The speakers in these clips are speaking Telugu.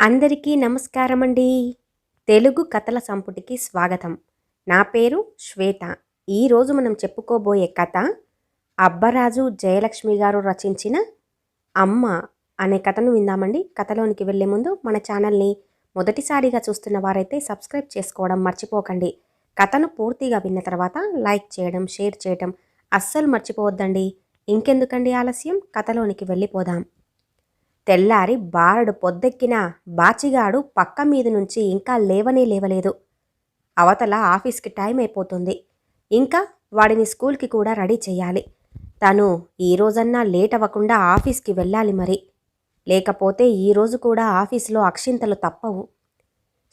అందరికీ నమస్కారమండి. తెలుగు కథల సంపుటికి స్వాగతం. నా పేరు శ్వేత. ఈరోజు మనం చెప్పుకోబోయే కథ అబ్బరాజు జయలక్ష్మి గారు రచించిన అమ్మ అనే కథను విందామండి. కథలోనికి వెళ్లే ముందు మన ఛానల్ని మొదటిసారిగా చూస్తున్న వారైతే సబ్స్క్రైబ్ చేసుకోవడం మర్చిపోకండి. కథను పూర్తిగా విన్న తర్వాత లైక్ చేయడం, షేర్ చేయడం అస్సలు మర్చిపోవద్దండి. ఇంకెందుకండి ఆలస్యం, కథలోనికి వెళ్ళిపోదాం. తెల్లారి బారడు పొద్దెక్కిన బాచిగాడు పక్క మీద నుంచి ఇంకా లేవలేదు. అవతల ఆఫీస్కి టైం అయిపోతుంది. ఇంకా వాడిని స్కూల్కి కూడా రెడీ చేయాలి. తను ఈ రోజన్నా లేట్ అవ్వకుండా ఆఫీస్కి వెళ్ళాలి మరి. లేకపోతే ఈరోజు కూడా ఆఫీసులో అక్షింతలు తప్పవు.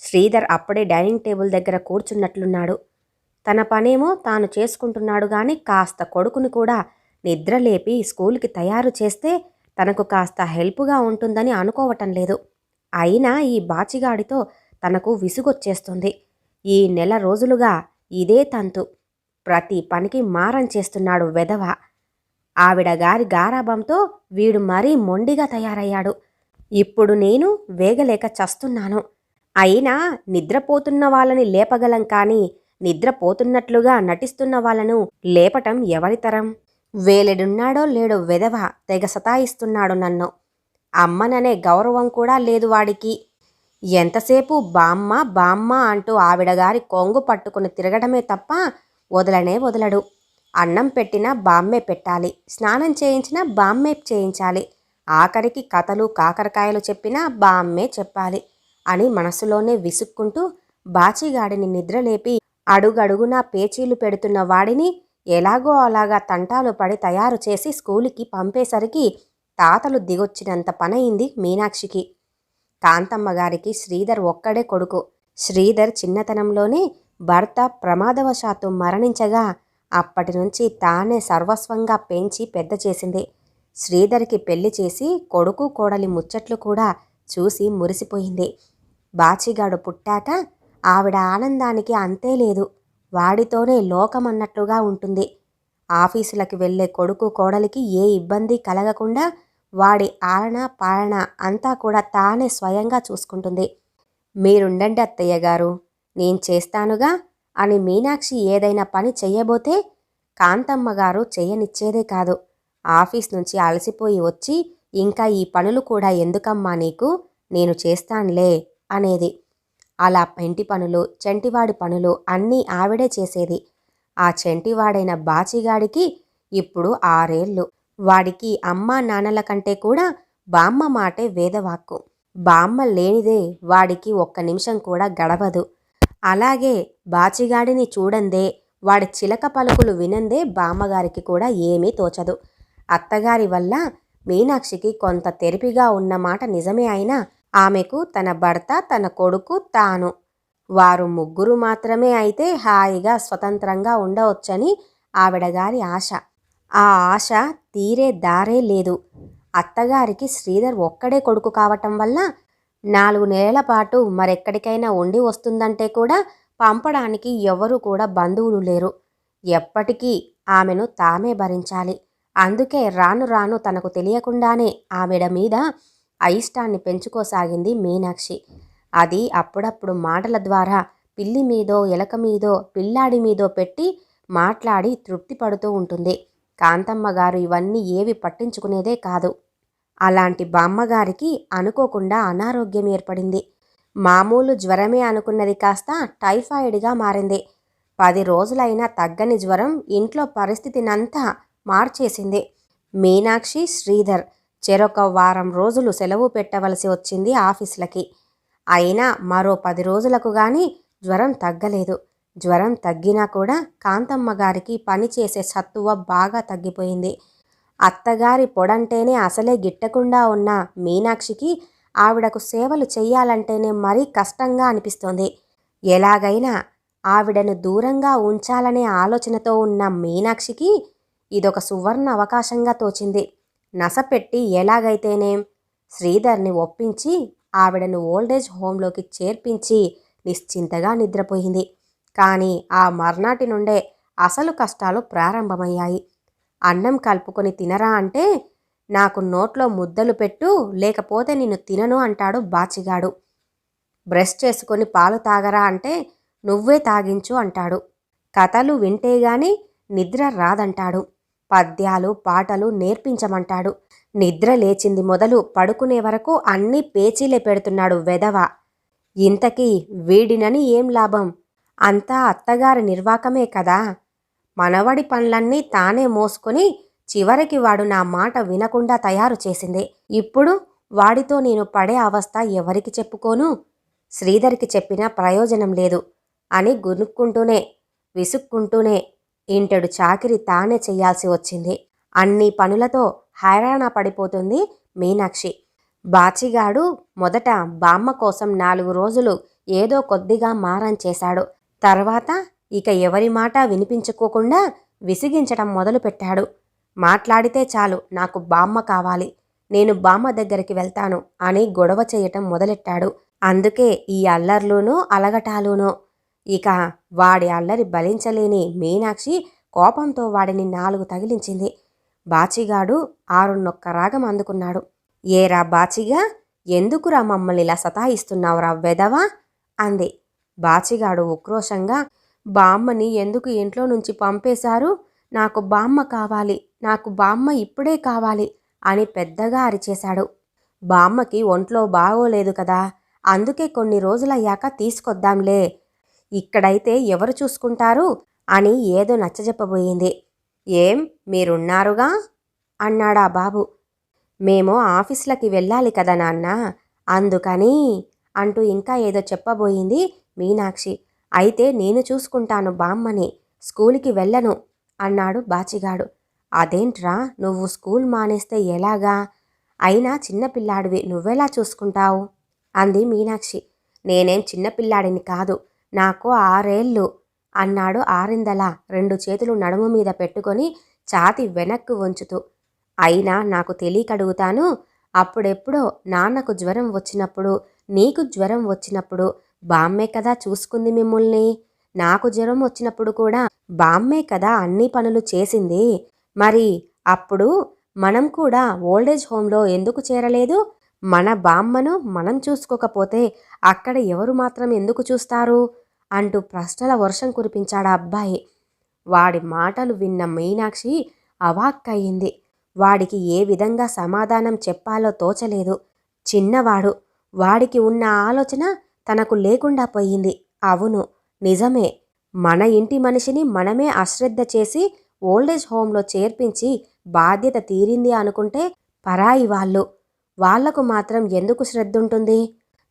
శ్రీధర్ అప్పుడే డైనింగ్ టేబుల్ దగ్గర కూర్చున్నట్లున్నాడు. తన పనేమో తాను చేసుకుంటున్నాడు గాని కాస్త కొడుకుని కూడా నిద్రలేపి స్కూల్కి తయారు చేస్తే తనకు కాస్త హెల్ప్గా ఉంటుందని అనుకోవటం లేదు. అయినా ఈ బాచిగాడితో తనకు విసుగొచ్చేస్తుంది. ఈ నెల రోజులుగా ఇదే తంతు. ప్రతి పనికి మారం చేస్తున్నాడు వెధవ. ఆవిడ గారి గారాబంతో వీడు మరీ మొండిగా తయారయ్యాడు. ఇప్పుడు నేను వేగలేక చస్తున్నాను. అయినా నిద్రపోతున్న వాళ్ళని లేపగలం కానీ నిద్రపోతున్నట్లుగా నటిస్తున్న వాళ్ళను లేపటం ఎవరితరం? వేలెడున్నాడో లేడో వెధవ తెగ సతాయిస్తున్నాడు నన్ను. అమ్మననే గౌరవం కూడా లేదు వాడికి. ఎంతసేపు బామ్మ బామ్మ అంటూ ఆవిడగారి కొంగు పట్టుకుని తిరగడమే తప్ప వదలనే వదలడు. అన్నం పెట్టినా బామ్మే పెట్టాలి, స్నానం చేయించినా బామ్మే చేయించాలి, ఆఖరికి కథలు కాకరకాయలు చెప్పినా బామ్మే చెప్పాలి అని మనసులోనే విసుక్కుంటూ బాచిగాడిని నిద్రలేపి అడుగడుగునా పేచీలు పెడుతున్న వాడిని ఎలాగో అలాగా తంటాలు పడి తయారు చేసి స్కూలుకి పంపేసరికి తాతలు దిగొచ్చినంత పనయింది మీనాక్షికి. కాంతమ్మ గారికి శ్రీధర్ ఒక్కడే కొడుకు. శ్రీధర్ చిన్నతనంలోనే భర్త ప్రమాదవశాత్తు మరణించగా అప్పటి నుంచి తానే సర్వస్వంగా పెంచి పెద్ద చేసింది. శ్రీధర్కి పెళ్లి చేసి కొడుకు కోడలి ముచ్చట్లు కూడా చూసి మురిసిపోయింది. బాచిగాడు పుట్టాక ఆవిడ ఆనందానికి అంతే లేదు. వాడితోనే లోకమన్నట్లుగా ఉంటుంది. ఆఫీసులకు వెళ్లే కొడుకు కోడలికి ఏ ఇబ్బంది కలగకుండా వాడి ఆలన పాలన అంతా కూడా తానే స్వయంగా చూసుకుంటుంది. మీరుండండి అత్తయ్య గారు, నేను చేస్తానుగా అని మీనాక్షి ఏదైనా పని చెయ్యబోతే కాంతమ్మ గారు చెయ్యనిచ్చేదే కాదు. ఆఫీస్ నుంచి అలసిపోయి వచ్చి ఇంకా ఈ పనులు కూడా ఎందుకమ్మా నీకు, నేను చేస్తానులే అనేది. అలా పెంటి పనులు, చెంటివాడి పనులు అన్నీ ఆవిడే చేసేది. ఆ చెంటివాడైన బాచిగాడికి ఇప్పుడు 6 ఏళ్ళు. వాడికి అమ్మా నాన్నల కంటే కూడా బామ్మ మాటే వేదవాక్కు. బామ్మ లేనిదే వాడికి ఒక్క నిమిషం కూడా గడవదు. అలాగే బాచిగాడిని చూడందే, వాడి చిలక పలుకులు వినందే బామ్మగారికి కూడా ఏమీ తోచదు. అత్తగారి వల్ల మీనాక్షికి కొంత తెరిపిగా ఉన్నమాట నిజమే అయినా ఆమెకు తన భర్త, తన కొడుకు, తాను వారు ముగ్గురు మాత్రమే అయితే హాయిగా స్వతంత్రంగా ఉండవచ్చని ఆవిడగారి ఆశ. ఆ ఆశ తీరే దారే లేదు. అత్తగారికి శ్రీధర్ ఒక్కడే కొడుకు కావటం వల్ల 4 నెలల పాటు మరెక్కడికైనా ఉండి వస్తుందంటే కూడా పంపడానికి ఎవరు కూడా బంధువులు లేరు. ఎప్పటికీ ఆమెను తామే భరించాలి. అందుకే రాను రాను తనకు తెలియకుండానే ఆవిడ మీద అయిష్టాన్ని పెంచుకోసాగింది మీనాక్షి. అది అప్పుడప్పుడు మాటల ద్వారా పిల్లి మీదో ఎలక మీదో పిల్లాడి మీదో పెట్టి మాట్లాడి తృప్తి పడుతూ ఉంటుంది. కాంతమ్మ గారు ఇవన్నీ ఏవి పట్టించుకునేదే కాదు. అలాంటి బామ్మగారికి అనుకోకుండా అనారోగ్యం ఏర్పడింది. మామూలు జ్వరమే అనుకున్నది కాస్త టైఫాయిడ్గా మారింది. 10 రోజులైనా తగ్గని జ్వరం ఇంట్లో పరిస్థితినంతా మార్చేసింది. మీనాక్షి, శ్రీధర్ చెరొక వారం రోజులు సెలవు పెట్టవలసి వచ్చింది ఆఫీసులకి. అయినా మరో 10 రోజులకు గాని జ్వరం తగ్గలేదు. జ్వరం తగ్గినా కూడా కాంతమ్మ గారికి పనిచేసే సత్తువ బాగా తగ్గిపోయింది. అత్తగారి పొడంటేనే అసలే గిట్టకుండా ఉన్న మీనాక్షికి ఆవిడకు సేవలు చెయ్యాలంటేనే మరీ కష్టంగా అనిపిస్తోంది. ఎలాగైనా ఆవిడను దూరంగా ఉంచాలనే ఆలోచనతో ఉన్న మీనాక్షికి ఇదొక సువర్ణ అవకాశంగా తోచింది. నసపెట్టి ఎలాగైతేనేం శ్రీధర్ని ఒప్పించి ఆవిడను ఓల్డేజ్ హోంలోకి చేర్పించి నిశ్చింతగా నిద్రపోయింది. కానీ ఆ మర్నాటి నుండే అసలు కష్టాలు ప్రారంభమయ్యాయి. అన్నం కలుపుకొని తినరా అంటే నాకు నోట్లో ముద్దలు పెట్టు, లేకపోతే నిన్ను తినను అంటాడు బాచిగాడు. బ్రష్ చేసుకొని పాలు తాగరా అంటే నువ్వే తాగించు అంటాడు. కథలు వింటేగాని నిద్ర రాదంటాడు. పద్యాలు పాటలు నేర్పించమంటాడు. నిద్ర లేచింది మొదలు పడుకునే వరకు అన్నీ పేచీలే పెడుతున్నాడు వెధవ. ఇంతకీ వీడినని ఏం లాభం? అంతా అత్తగారి నిర్వాకమే కదా. మనవడి పనులన్నీ తానే మోసుకొని చివరికి వాడు నా మాట వినకుండా తయారు చేసింది. ఇప్పుడు వాడితో నేను పడే అవస్థ ఎవరికి చెప్పుకోను? శ్రీధర్కి చెప్పినా ప్రయోజనం లేదు అని గునుక్కుంటూనే విసుక్కుంటూనే ఇంటెడు చాకిరి తానే చెయ్యాల్సి వచ్చింది. అన్ని పనులతో హైరాణ పడిపోతుంది మీనాక్షి. బాచిగాడు మొదట బామ్మ కోసం 4 రోజులు ఏదో కొద్దిగా మారం చేశాడు. తర్వాత ఇక ఎవరి మాట వినిపించుకోకుండా విసిగించటం మొదలుపెట్టాడు. మాట్లాడితే చాలు నాకు బామ్మ కావాలి, నేను బామ్మ దగ్గరికి వెళ్తాను అని గొడవ చేయటం మొదలెట్టాడు. అందుకే ఈ అల్లర్లూనూ అలగటాలూనూ. ఇక వాడి అల్లరి భరించలేని మీనాక్షి కోపంతో వాడిని 4 తగిలించింది. బాచిగాడు 6 రాగం అందుకున్నాడు. ఏరా బాచిగా, ఎందుకురా మమ్మల్ని ఇలా సతాయిస్తున్నావురా వెధవా అంది. బాచిగాడు ఉక్రోషంగా, బామ్మని ఎందుకు ఇంట్లో నుంచి పంపేశారు? నాకు బామ్మ కావాలి, నాకు బామ్మ ఇప్పుడే కావాలి అని పెద్దగా అరిచేశాడు. బామ్మకి ఒంట్లో బాగోలేదు కదా, అందుకే కొన్ని రోజులయ్యాక తీసుకొద్దాంలే, ఇక్కడైతే ఎవరు చూసుకుంటారు అని ఏదో నచ్చజెప్పబోయింది. ఏం మీరున్నారుగా అన్నాడా బాబు. మేము ఆఫీసులకి వెళ్ళాలి కదా నాన్న, అందుకని అంటూ ఇంకా ఏదో చెప్పబోయింది మీనాక్షి. అయితే నేను చూసుకుంటాను బామ్మని, స్కూల్కి వెళ్ళను అన్నాడు బాచిగాడు. అదేంట్రా, నువ్వు స్కూల్ మానేస్తే ఎలాగా? అయినా చిన్నపిల్లాడివి, నువ్వెలా చూసుకుంటావు అంది మీనాక్షి. నేనేం చిన్నపిల్లాడిని కాదు, నాకు 6 ఏళ్ళు అన్నాడు ఆరిందలా 2 చేతులు నడుము మీద పెట్టుకొని ఛాతి వెనక్కు వంచుతూ. అయినా నాకు తెలియకడుగుతాను, అప్పుడెప్పుడో నాన్నకు జ్వరం వచ్చినప్పుడు, నీకు జ్వరం వచ్చినప్పుడు బామ్మే కదా చూసుకుంది మిమ్ముల్ని. నాకు జ్వరం వచ్చినప్పుడు కూడా బామ్మే కదా అన్ని పనులు చేసింది. మరి అప్పుడు మనం కూడా ఓల్డేజ్ హోంలో ఎందుకు చేరలేదు? మన బామ్మను మనం చూసుకోకపోతే అక్కడ ఎవరు మాత్రం ఎందుకు చూస్తారు అంటూ ప్రశ్నల వర్షం కురిపించాడు అబ్బాయి. వాడి మాటలు విన్న మీనాక్షి అవాక్కయింది. వాడికి ఏ విధంగా సమాధానం చెప్పాలో తోచలేదు. చిన్నవాడు, వాడికి ఉన్న ఆలోచన తనకు లేకుండా పోయింది. అవును, నిజమే, మన ఇంటి మనిషిని మనమే అశ్రద్ధ చేసి ఓల్డేజ్ హోంలో చేర్పించి బాధ్యత తీరింది అనుకుంటే పరాయి వాళ్లకు మాత్రం ఎందుకు శ్రద్ధుంటుంది?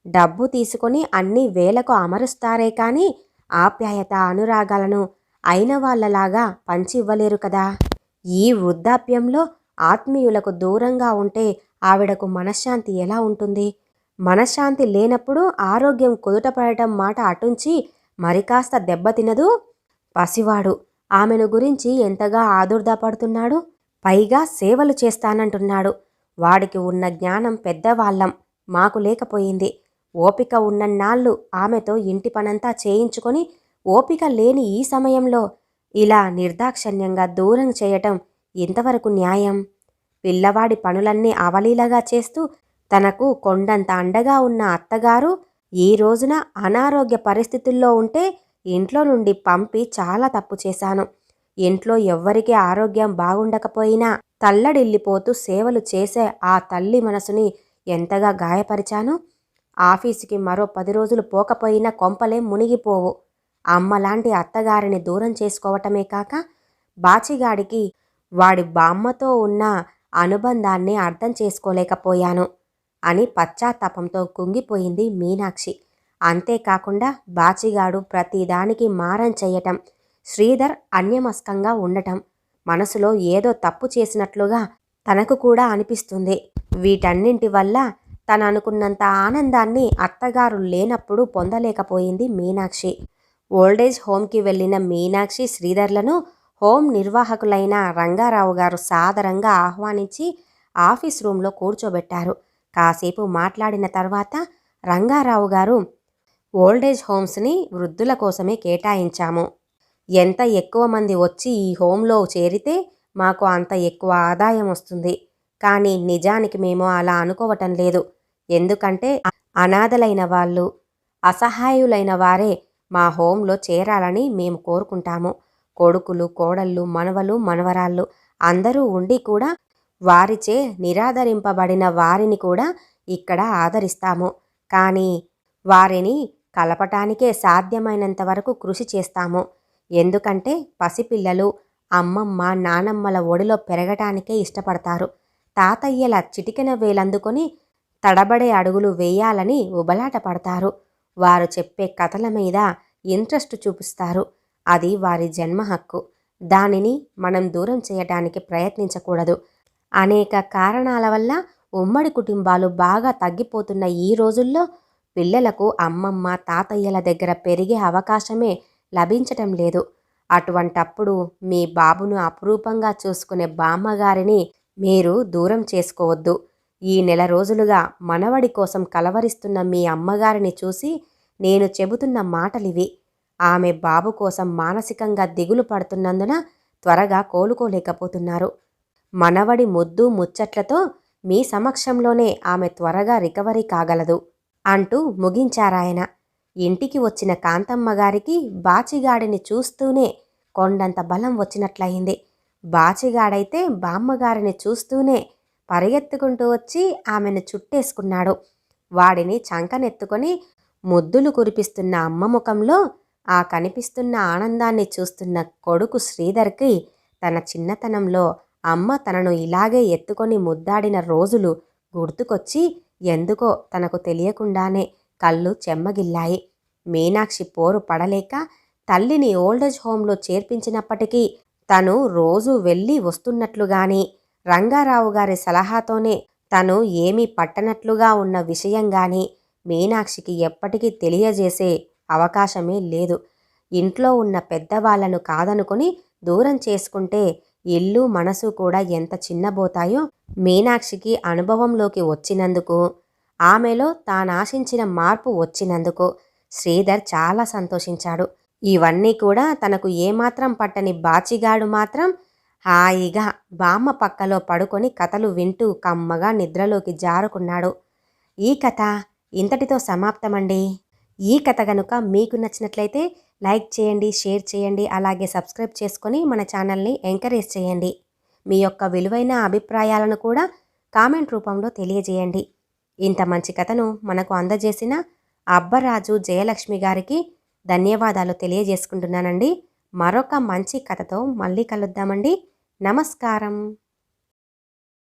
డబ్బు తీసుకొని అన్ని వేలకు అమరుస్తారే కానీ ఆప్యాయత అనురాగాలను అయిన వాళ్లలాగా పంచి ఇవ్వలేరు కదా. ఈ వృద్ధాప్యంలో ఆత్మీయులకు దూరంగా ఉంటే ఆవిడకు మనశ్శాంతి ఎలా ఉంటుంది? మనశ్శాంతి లేనప్పుడు ఆరోగ్యం కుదుటపడటం మాట అటుంచి మరి కాస్త దెబ్బతినదు. పసివాడు ఆమెను గురించి ఎంతగా ఆదుర్దాపడుతున్నాడు. పైగా సేవలు చేస్తానంటున్నాడు. వాడికి ఉన్న జ్ఞానం పెద్దవాళ్ళం మాకు లేకపోయింది. ఓపిక ఉన్నన్నాళ్ళు ఆమెతో ఇంటి పనంతా చేయించుకొని ఓపిక లేని ఈ సమయంలో ఇలా నిర్దాక్షణ్యంగా దూరం చేయటం ఎంతవరకు న్యాయం? పిల్లవాడి పనులన్నీ అవలీలగా చేస్తూ తనకు కొండంత అండగా ఉన్న అత్తగారు ఈ రోజున అనారోగ్య పరిస్థితుల్లో ఉంటే ఇంట్లో నుండి పంపి చాలా తప్పు చేశాను. ఇంట్లో ఎవ్వరికీ ఆరోగ్యం బాగుండకపోయినా తల్లడిల్లిపోతూ సేవలు చేసే ఆ తల్లి మనసుని ఎంతగా గాయపరిచాను. ఆఫీసుకి మరో 10 రోజులు పోకపోయినా కొంపలే మునిగిపోవు. అమ్మలాంటి అత్తగారిని దూరం చేసుకోవటమే కాక బాచిగాడికి వాడి బామ్మతో ఉన్న అనుబంధాన్ని అర్థం చేసుకోలేకపోయాను అని పశ్చాత్తాపంతో కుంగిపోయింది మీనాక్షి. అంతేకాకుండా బాచిగాడు ప్రతిదానికి మారం చెయ్యటం, శ్రీధర్ అన్యమస్కంగా ఉండటం, మనసులో ఏదో తప్పు చేసినట్లుగా తనకు కూడా అనిపిస్తుంది. వీటన్నింటి వల్ల తను అనుకున్నంత ఆనందాన్ని అత్తగారు లేనప్పుడు పొందలేకపోయింది మీనాక్షి. ఓల్డేజ్ హోమ్కి వెళ్ళిన మీనాక్షి శ్రీధర్లను హోం నిర్వాహకులైన రంగారావు గారు సాదరంగా ఆహ్వానించి ఆఫీస్ రూంలో కూర్చోబెట్టారు. కాసేపు మాట్లాడిన తర్వాత రంగారావు గారు, ఓల్డేజ్ హోమ్స్ని వృద్ధుల కోసమే కేటాయించాము. ఎంత ఎక్కువ మంది వచ్చి ఈ హోంలో చేరితే మాకు అంత ఎక్కువ ఆదాయం వస్తుంది. కానీ నిజానికి మేము అలా అనుకోవటం లేదు. ఎందుకంటే అనాథలైన వాళ్ళు, అసహాయులైన వారే మా హోంలో చేరాలని మేము కోరుకుంటాము. కొడుకులు, కోడళ్ళు, మనవలు, మనవరాళ్ళు అందరూ ఉండి కూడా వారిచే నిరాదరింపబడిన వారిని కూడా ఇక్కడ ఆదరిస్తాము. కానీ వారిని కలపటానికే సాధ్యమైనంత వరకు కృషి చేస్తాము. ఎందుకంటే పసిపిల్లలు అమ్మమ్మ, నానమ్మల ఒడిలో పెరగటానికే ఇష్టపడతారు. తాతయ్యల చిటికెన వేలందుకొని తడబడే అడుగులు వేయాలని ఉబలాట పడతారు. వారు చెప్పే కథల మీద ఇంట్రెస్ట్ చూపిస్తారు. అది వారి జన్మ హక్కు. దానిని మనం దూరం చేయటానికి ప్రయత్నించకూడదు. అనేక కారణాల వల్ల ఉమ్మడి కుటుంబాలు బాగా తగ్గిపోతున్న ఈ రోజుల్లో పిల్లలకు అమ్మమ్మ, తాతయ్యల దగ్గర పెరిగే అవకాశమే లభించటం లేదు. అటువంటప్పుడు మీ బాబును అపురూపంగా చూసుకునే బామ్మగారిని మీరు దూరం చేసుకోవద్దు. ఈ నెల రోజులుగా మనవడి కోసం కలవరిస్తున్న మీ అమ్మగారిని చూసి నేను చెబుతున్న మాటలివి. ఆమె బాబు కోసం మానసికంగా దిగులు పడుతున్నందున త్వరగా కోలుకోలేకపోతున్నారు. మనవడి ముద్దు ముచ్చట్లతో మీ సమక్షంలోనే ఆమె త్వరగా రికవరీ కాగలదు అంటూ ముగించారాయన. ఇంటికి వచ్చిన కాంతమ్మగారికి బాచిగాడిని చూస్తూనే కొండంత బలం వచ్చినట్లయింది. బాచిగాడైతే బామ్మగారిని చూస్తూనే పరిగెత్తుకుంటూ వచ్చి ఆమెను చుట్టేసుకున్నాడు. వాడిని చంకనెత్తుకొని ముద్దులు కురిపిస్తున్న అమ్మ ముఖంలో ఆ కనిపిస్తున్న ఆనందాన్ని చూస్తున్న కొడుకు శ్రీధర్కి తన చిన్నతనంలో అమ్మ తనను ఇలాగే ఎత్తుకొని ముద్దాడిన రోజులు గుర్తుకొచ్చి ఎందుకో తనకు తెలియకుండానే కళ్ళు చెమ్మగిల్లాయి. మీనాక్షి పోరు పడలేక తల్లిని ఓల్డేజ్ హోంలో చేర్పించినప్పటికీ తను రోజు వెళ్ళి వస్తున్నట్లుగాని, రంగారావు గారి సలహాతోనే తను ఏమీ పట్టనట్లుగా ఉన్న విషయంగాని మీనాక్షికి ఎప్పటికీ తెలియజేసే అవకాశమే లేదు. ఇంట్లో ఉన్న పెద్దవాళ్లను కాదనుకొని దూరం చేసుకుంటే ఇల్లు మనసు కూడా ఎంత చిన్నబోతాయో మీనాక్షికి అనుభవంలోకి వచ్చినందుకు, ఆమెలో తానాశించిన మార్పు వచ్చినందుకు శ్రీధర్ చాలా సంతోషించాడు. ఇవన్నీ కూడా తనకు ఏమాత్రం పట్టని బాచిగాడు మాత్రం హాయిగా బామ్మ పక్కలో పడుకొని కథలు వింటూ కమ్మగా నిద్రలోకి జారుకున్నాడు. ఈ కథ ఇంతటితో సమాప్తమండి. ఈ కథ గనుక మీకు నచ్చినట్లయితే లైక్ చేయండి, షేర్ చేయండి, అలాగే సబ్స్క్రైబ్ చేసుకొని మన ఛానల్ని ఎంకరేజ్ చేయండి. మీ యొక్క విలువైన అభిప్రాయాలను కూడా కామెంట్ రూపంలో తెలియజేయండి. ఇంత మంచి కథను మనకు అందజేసిన అబ్బరాజు జయలక్ష్మి గారికి ధన్యవాదాలు తెలియజేసుకుంటున్నానండి. మరొక మంచి కథతో మళ్ళీ కలుద్దామండి. నమస్కారం.